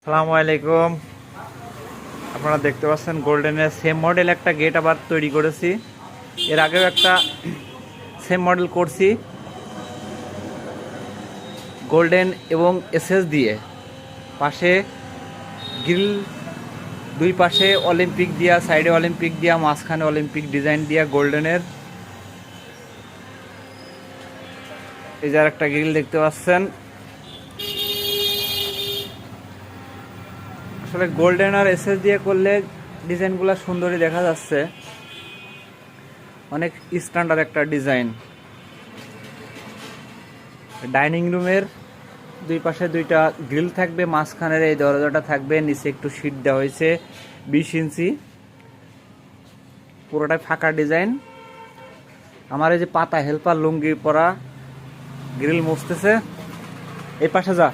আসসালামু আলাইকুম। আপনারা দেখতে পাচ্ছেন গোল্ডেনের সেম মডেল একটা গেট আবার তৈরি করেছি। এর আগেও একটা সেম মডেল করছি গোল্ডেন এবং এসএস দিয়ে। পাশে গ্রিল, দুই পাশে অলিম্পিক দিয়া, সাইডে অলিম্পিক দিয়া, মাঝখানে অলিম্পিক ডিজাইন দিয়া গোল্ডেনের। এই যে আর একটা গ্রিল দেখতে পাচ্ছেন। আসলে গোল্ডেন আর এসএস দিয়ে করলে ডিজাইনগুলো সুন্দরই দেখা যাচ্ছে, অনেক স্ট্যান্ডার্ড একটা ডিজাইন। ডাইনিং রুমের দুই পাশে দুইটা গ্রিল থাকবে, মাঝখানের এই দরজাটা থাকবে, নিচে একটু শীট দেওয়া হয়েছে 20 ইঞ্চি, পুরোটাই ফাঁকা ডিজাইন। আমার এই যে পাতা হেল্পার লুঙ্গি পরা গ্রিল মুছতেছে, এই পাশে যা।